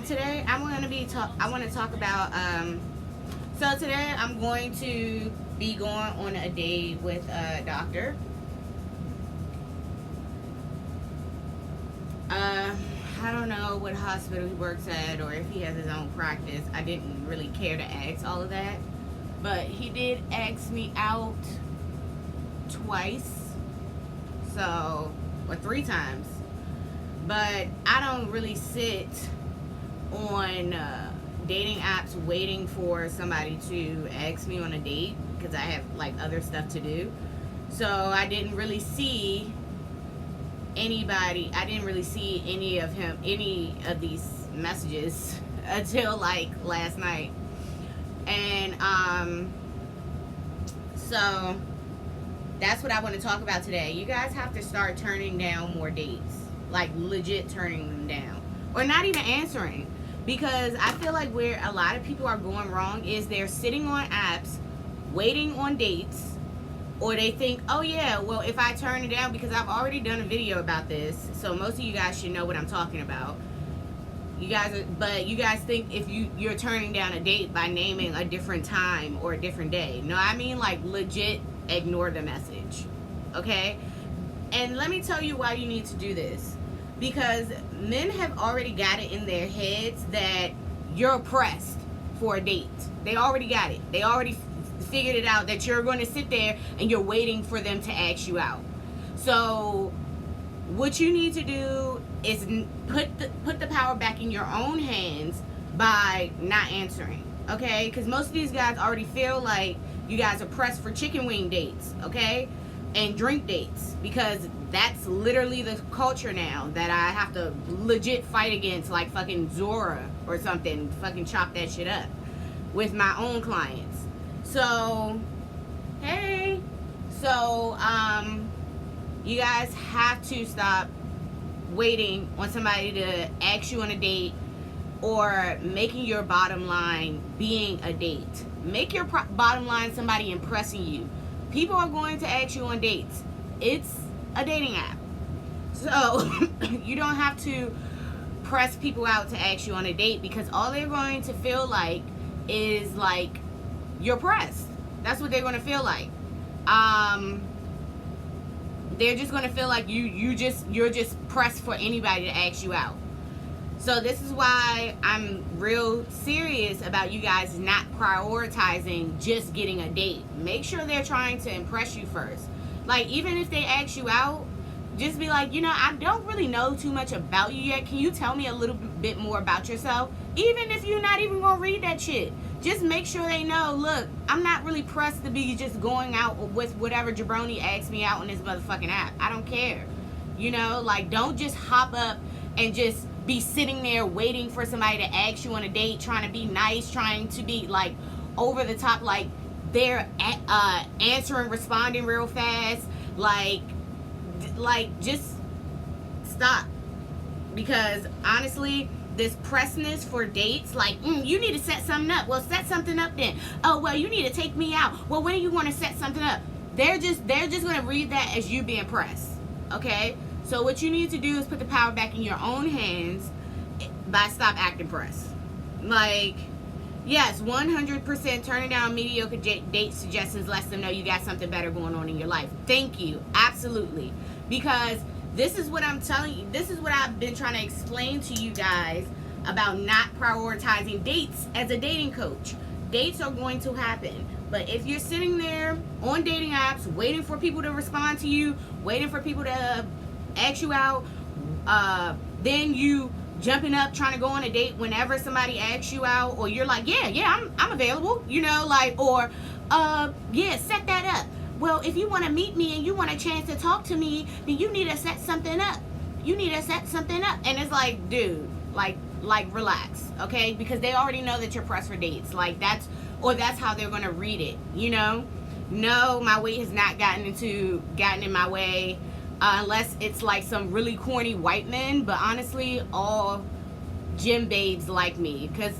Today I want to talk about so today I'm going to be going on a date with a doctor. I don't know what hospital he works at or if he has his own practice. I didn't really care to ask all of that, but he did ask me out twice, or 3 times. But I don't really sit on dating apps waiting for somebody to ask me on a date because I have like other stuff to do. So I didn't really see any of these messages until like last night. And so that's what I want to talk about today. You guys have to start turning down more dates, like legit turning them down, or not even answering, because I feel like where a lot of people are going wrong is they're sitting on apps waiting on dates, or they think, oh yeah, well, if I turn it down, because I've already done a video about this, so most of you guys should know what I'm talking about. You guys think if you're turning down a date by naming a different time or a different day. No, I mean like legit ignore the message, okay? And let me tell you why you need to do this. Because men have already got it in their heads that you're pressed for a date. They already got it. They already figured it out that you're going to sit there and you're waiting for them to ask you out. So what you need to do is put the power back in your own hands by not answering, okay? Because most of these guys already feel like you guys are pressed for chicken wing dates, okay? And drink dates, because that's literally the culture now that I have to legit fight against, like fucking Zora or something, fucking chop that shit up with my own clients. So, hey, so, you guys have to stop waiting on somebody to ask you on a date or making your bottom line being a date. Make your bottom line somebody impressing you. People are going to ask you on dates. It's a dating app. So you don't have to press people out to ask you on a date, because all they're going to feel like is like you're pressed. That's what they're going to feel like. They're just going to feel like you're just pressed for anybody to ask you out. So this is why I'm real serious about you guys not prioritizing just getting a date. Make sure they're trying to impress you first. Like, even if they ask you out, just be like, I don't really know too much about you yet. Can you tell me a little bit more about yourself? Even if you're not even going to read that shit. Just make sure they know, look, I'm not really pressed to be just going out with whatever jabroni asks me out on this motherfucking app. I don't care. Like, don't just hop up and just be sitting there waiting for somebody to ask you on a date, trying to be nice, trying to be like over the top, like they're answering, responding real fast. Like just stop. Because honestly, this pressness for dates, like, you need to set something up. Well, set something up then. Oh, well, you need to take me out. Well, when are you going to set something up? They're just going to read that as you being pressed. Okay? So what you need to do is put the power back in your own hands by stop acting pressed. Like, yes, 100% turning down mediocre date suggestions lets them know you got something better going on in your life. Thank you. Absolutely. Because this is what I'm telling you. This is what I've been trying to explain to you guys about not prioritizing dates as a dating coach. Dates are going to happen. But if you're sitting there on dating apps waiting for people to respond to you, waiting for people to ask you out, then you jumping up trying to go on a date whenever somebody asks you out, or you're like, yeah, I'm available, or set that up. Well, if you want to meet me and you want a chance to talk to me, then you need to set something up. And it's like, dude, like relax, okay? Because they already know that you're pressed for dates. Like, that's how they're gonna read it. No, my weight has not gotten in my way. Unless it's like some really corny white men. But honestly, all gym babes like me. Because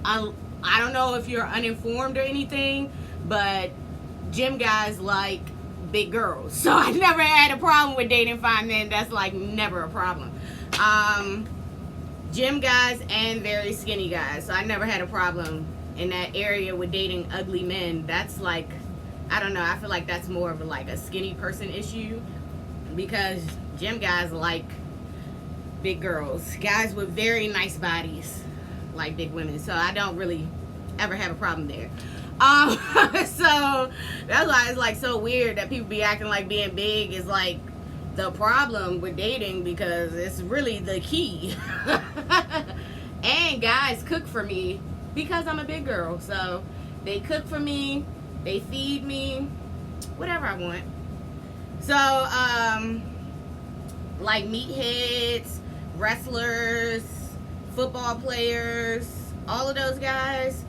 I don't know if you're uninformed or anything, but gym guys like big girls. So I never had a problem with dating fine men. That's like never a problem. gym guys and very skinny guys. So I never had a problem in that area with dating ugly men. That's like, I don't know, I feel like that's more of like a skinny person issue, because gym guys like big girls. Guys with very nice bodies like big women. So I don't really ever have a problem there. So that's why it's like so weird that people be acting like being big is like the problem with dating, because it's really the key. And guys cook for me because I'm a big girl. So they cook for me, they feed me, whatever I want. So like meatheads, wrestlers, football players, all of those guys,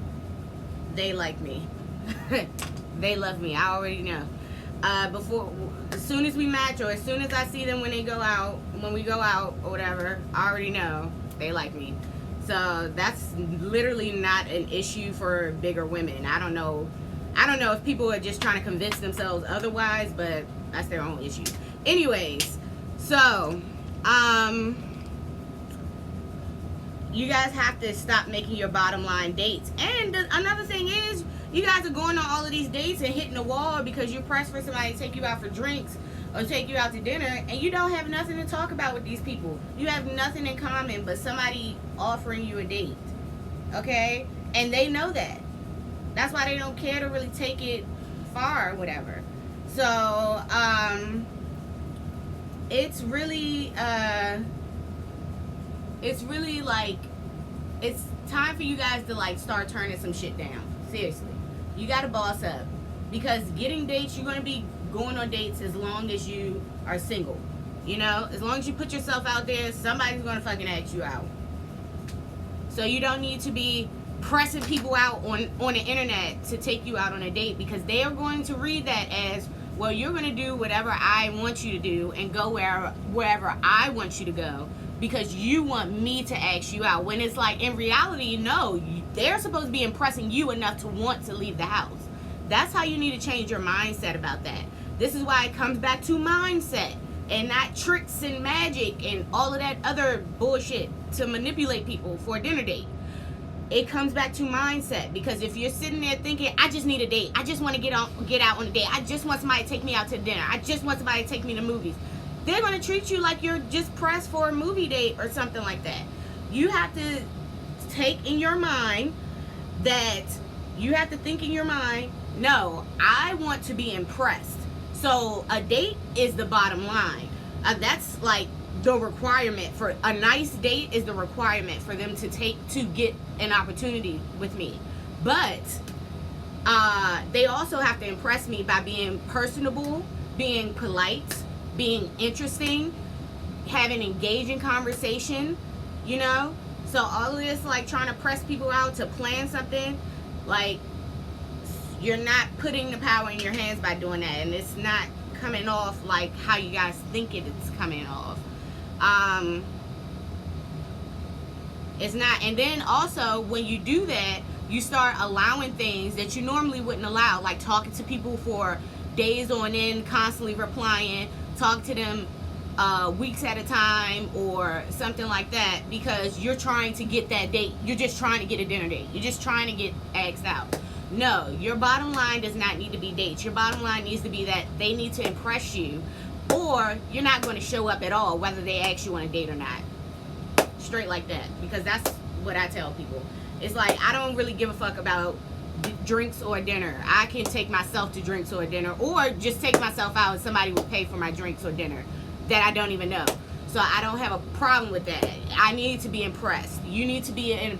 they like me. They love me. I already know. As soon as we match, or as soon as I see them when we go out or whatever, I already know they like me. So that's literally not an issue for bigger women. I don't know if people are just trying to convince themselves otherwise, but that's their own issue. Anyways, so you guys have to stop making your bottom line dates. And another thing is, you guys are going on all of these dates and hitting the wall because you're pressed for somebody to take you out for drinks or take you out to dinner, and you don't have nothing to talk about with these people. You have nothing in common but somebody offering you a date, okay? And they know that. That's why they don't care to really take it far or whatever. So it's really like, it's time for you guys to like start turning some shit down. Seriously, you gotta boss up, because getting dates, you're gonna be going on dates as long as you are single. You know, as long as you put yourself out there, somebody's gonna fucking ask you out. So you don't need to be pressing people out on the internet to take you out on a date, because they are going to read that as, well, you're gonna do whatever I want you to do and go wherever I want you to go, because you want me to ask you out. When it's like, in reality, no, they're supposed to be impressing you enough to want to leave the house. That's how you need to change your mindset about that. This is why it comes back to mindset and not tricks and magic and all of that other bullshit to manipulate people for a dinner date. It comes back to mindset, because if you're sitting there thinking, I just need a date, I just want to get out on a date, I just want somebody to take me out to dinner, I just want somebody to take me to movies, they're going to treat you like you're just pressed for a movie date or something like that. You have to take in your mind that you have to think in your mind, no, I want to be impressed. So a date is the bottom line. That's like the requirement for a nice date, is the requirement for them to get an opportunity with me. But they also have to impress me by being personable, being polite, being interesting, having engaging conversation, you know? So all of this, like trying to press people out to plan something, like, you're not putting the power in your hands by doing that, and it's not coming off like how you guys think it's coming off. It's not. And then also, when you do that, you start allowing things that you normally wouldn't allow, like talking to people for days on end, constantly replying, talk to them weeks at a time or something like that, because you're trying to get that date. You're just trying to get a dinner date. You're just trying to get asked out. No, your bottom line does not need to be dates. Your bottom line needs to be that they need to impress you, or you're not going to show up at all, whether they ask you on a date or not. Straight like that, because that's what I tell people. It's like, I don't really give a fuck about drinks or dinner. I can take myself to drinks or dinner, or just take myself out and somebody will pay for my drinks or dinner that I don't even know. So I don't have a problem with that. I need to be impressed. You need to be an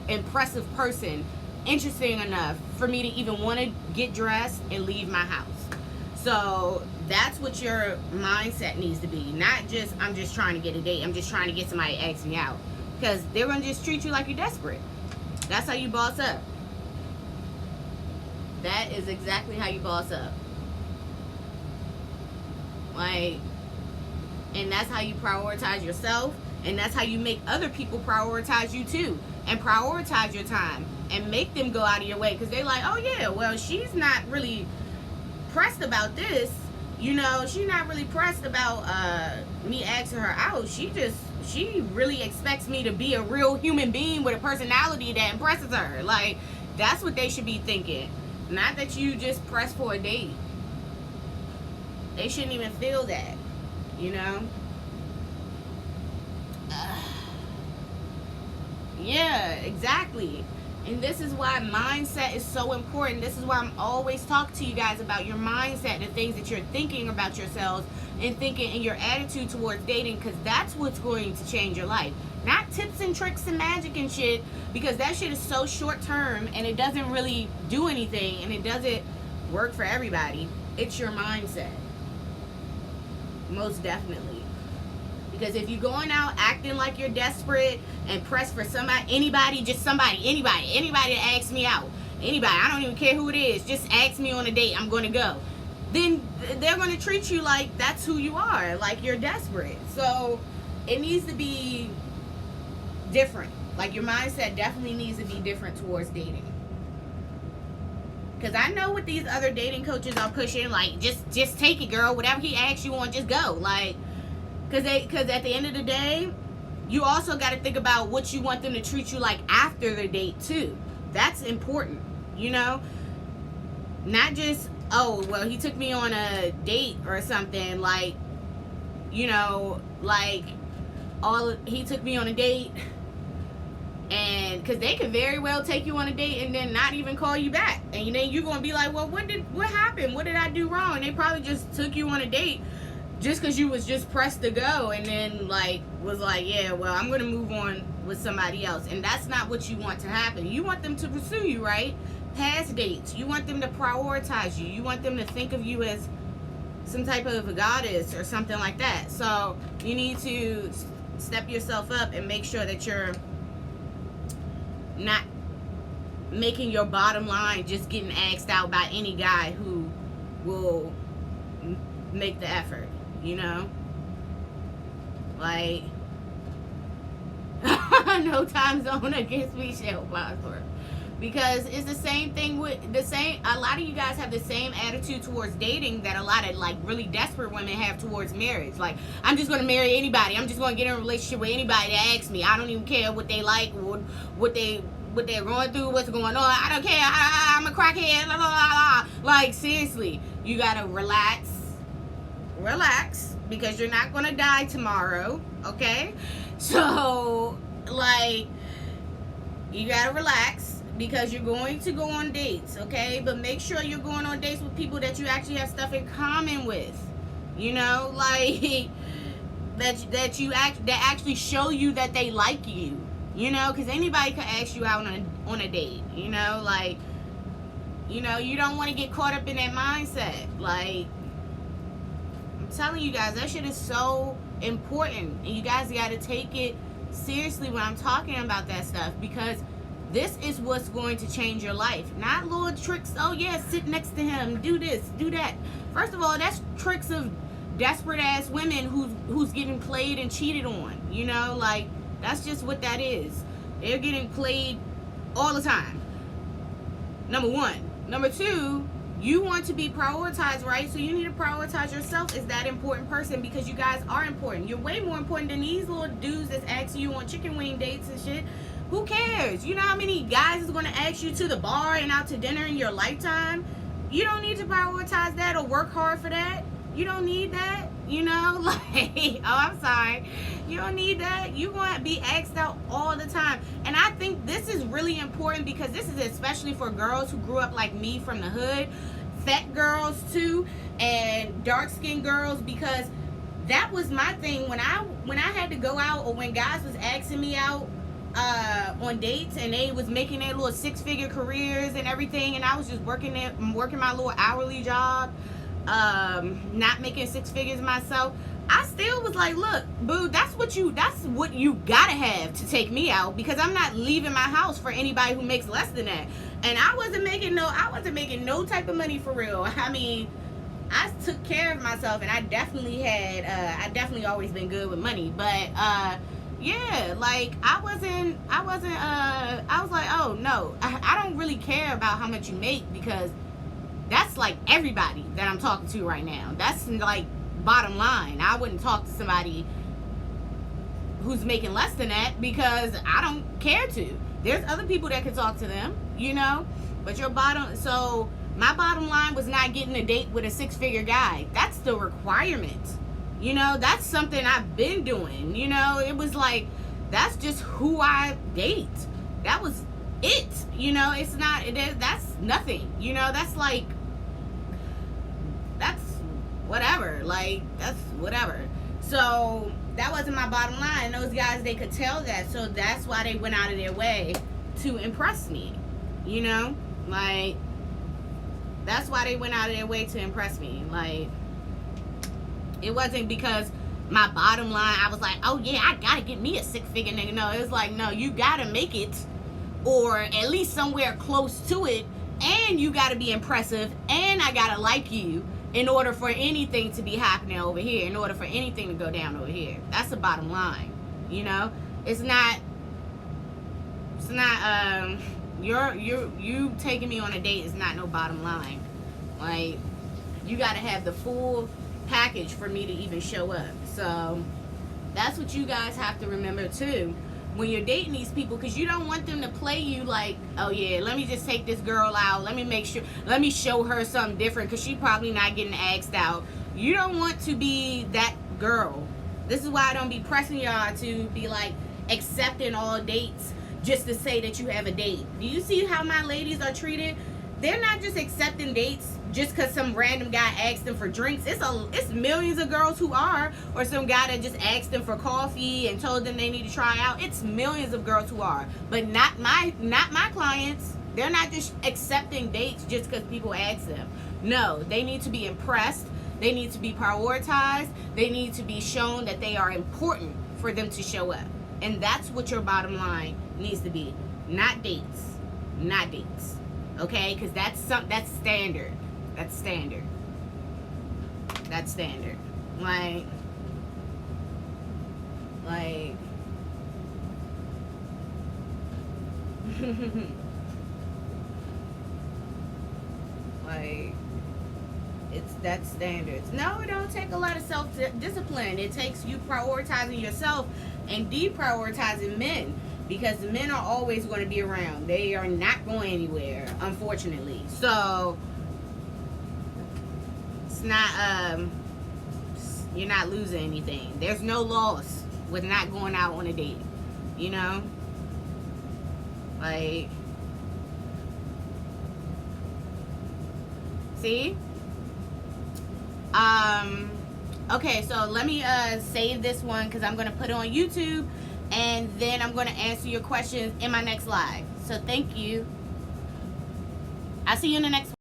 impressive person, interesting enough for me to even want to get dressed and leave my house. So that's what your mindset needs to be. Not just, I'm just trying to get a date, I'm just trying to get somebody to ask me out. Because they're going to just treat you like you're desperate. That's how you boss up. That is exactly how you boss up. Like, and that's how you prioritize yourself, and that's how you make other people prioritize you too, and prioritize your time and make them go out of your way, because they're like, oh yeah, well, she's not really pressed about this, you know, she's not really pressed about me asking her out. She she really expects me to be a real human being with a personality that impresses her. Like, that's what they should be thinking. Not that you just press for a date. They shouldn't even feel that, you know? Yeah, exactly. And this is why mindset is so important. This is why I'm always talking to you guys about your mindset, the things that you're thinking about yourselves and thinking in your attitude towards dating, because that's what's going to change your life. Not tips and tricks and magic and shit, because that shit is so short term and it doesn't really do anything and it doesn't work for everybody. It's your mindset. Most definitely. Because if you're going out acting like you're desperate and pressed for somebody, anybody that asks me out, anybody, I don't even care who it is, just ask me on a date, I'm going to go. Then they're going to treat you like that's who you are, like you're desperate. So it needs to be different. Like, your mindset definitely needs to be different towards dating. Because I know what these other dating coaches are pushing, like, just take it, girl. Whatever he asks you on, just go. Like, because at the end of the day, you also got to think about what you want them to treat you like after the date, too. That's important, you know? Not just, oh, well, he took me on a date or something, like, you know, like, he took me on a date, and because they could very well take you on a date and then not even call you back, and then you're going to be like, well, what happened? What did I do wrong? And they probably just took you on a date just because you was just pressed to go, and then, like, was like, yeah, well, I'm going to move on with somebody else. And that's not what you want to happen. You want them to pursue you, right? Past dates. You want them to prioritize you. You want them to think of you as some type of a goddess or something like that. So you need to step yourself up and make sure that you're not making your bottom line just getting asked out by any guy who will make the effort, you know? Like, no time zone against me shall prosper. Because it's the same thing with a lot of you guys have the same attitude towards dating that a lot of, like, really desperate women have towards marriage. Like, I'm just going to marry anybody. I'm just going to get in a relationship with anybody that asks me. I don't even care what they like, what they're going through, what's going on. I don't care. I'm a crackhead. Blah, blah, blah, blah. Like, seriously, you got to relax, because you're not going to die tomorrow, okay? So, like, you got to relax. Because you're going to go on dates, okay? But make sure you're going on dates with people that you actually have stuff in common with. You know, like that actually show you that they like you. You know, because anybody could ask you out on a date. You know, like, you know, you don't want to get caught up in that mindset. Like, I'm telling you guys, that shit is so important, and you guys got to take it seriously when I'm talking about that stuff, because this is what's going to change your life. Not little tricks, oh yeah, sit next to him, do this, do that. First of all, that's tricks of desperate ass women who's getting played and cheated on. You know, like, that's just what that is. They're getting played all the time. Number one. Number two, you want to be prioritized, right? So you need to prioritize yourself as that important person, because you guys are important. You're way more important than these little dudes that's asking you on chicken wing dates and shit. Who cares? You know how many guys is going to ask you to the bar and out to dinner in your lifetime? You don't need to prioritize that or work hard for that. You don't need that, you know? Like, oh, I'm sorry. You don't need that. You want to be asked out all the time. And I think this is really important, because this is especially for girls who grew up like me from the hood. Fat girls, too, and dark-skinned girls, because that was my thing. When I had to go out, or when guys was asking me out, on dates, and they was making their little six-figure careers and everything, and I was just working my little hourly job, not making six figures myself, I still was like, look, boo, that's what you gotta have to take me out, because I'm not leaving my house for anybody who makes less than that. And I wasn't making no type of money for real. I mean, I took care of myself, and I definitely always been good with money, but yeah, like, I was like, oh no, I don't really care about how much you make, because that's like everybody that I'm talking to right now. That's like bottom line. I wouldn't talk to somebody who's making less than that, because I don't care to. There's other people that can talk to them, you know. But so my bottom line was not getting a date with a 6-figure guy. That's the requirement. You know, that's something I've been doing. You know, it was like, that's just who I date. That was it. You know, it's not, that's nothing. You know, that's like, that's whatever. Like, that's whatever. So that wasn't my bottom line. Those guys, they could tell that. So that's why they went out of their way to impress me. You know, like, that's why they went out of their way to impress me. Like, it wasn't because my bottom line, I was like, oh yeah, I gotta get me a 6-figure nigga. No, it was like, no, you gotta make it, or at least somewhere close to it, and you gotta be impressive, and I gotta like you in order for anything to be happening over here, in order for anything to go down over here. That's the bottom line. You know, it's not you taking me on a date is not no bottom line. Like, you gotta have the full package for me to even show up. So that's what you guys have to remember too when you're dating these people, because you don't want them to play you like, oh yeah, let me just take this girl out, let me show her something different because she probably not getting asked out. You don't want to be that girl. This is why I don't be pressing y'all to be like accepting all dates just to say that you have a date. Do you see how my ladies are treated? They're not just accepting dates just because some random guy asked them for drinks. It's millions of girls who are, or some guy that just asked them for coffee and told them they need to try out. It's millions of girls who are, but not my clients. They're not just accepting dates just because people ask them. No, they need to be impressed. They need to be prioritized. They need to be shown that they are important for them to show up. And that's what your bottom line needs to be. Not dates. Not dates. Okay? Because that's standard. That's standard. That's standard. Like like, that's standards. No, it don't take a lot of self-discipline. It takes you prioritizing yourself and deprioritizing men, because the men are always going to be around. They are not going anywhere, unfortunately. So it's not you're not losing anything. There's no loss with not going out on a date, you know. Like, see. Okay, so let me save this one because I'm going to put it on YouTube, and then I'm going to answer your questions in my next live. So thank you. I'll see you in the next one.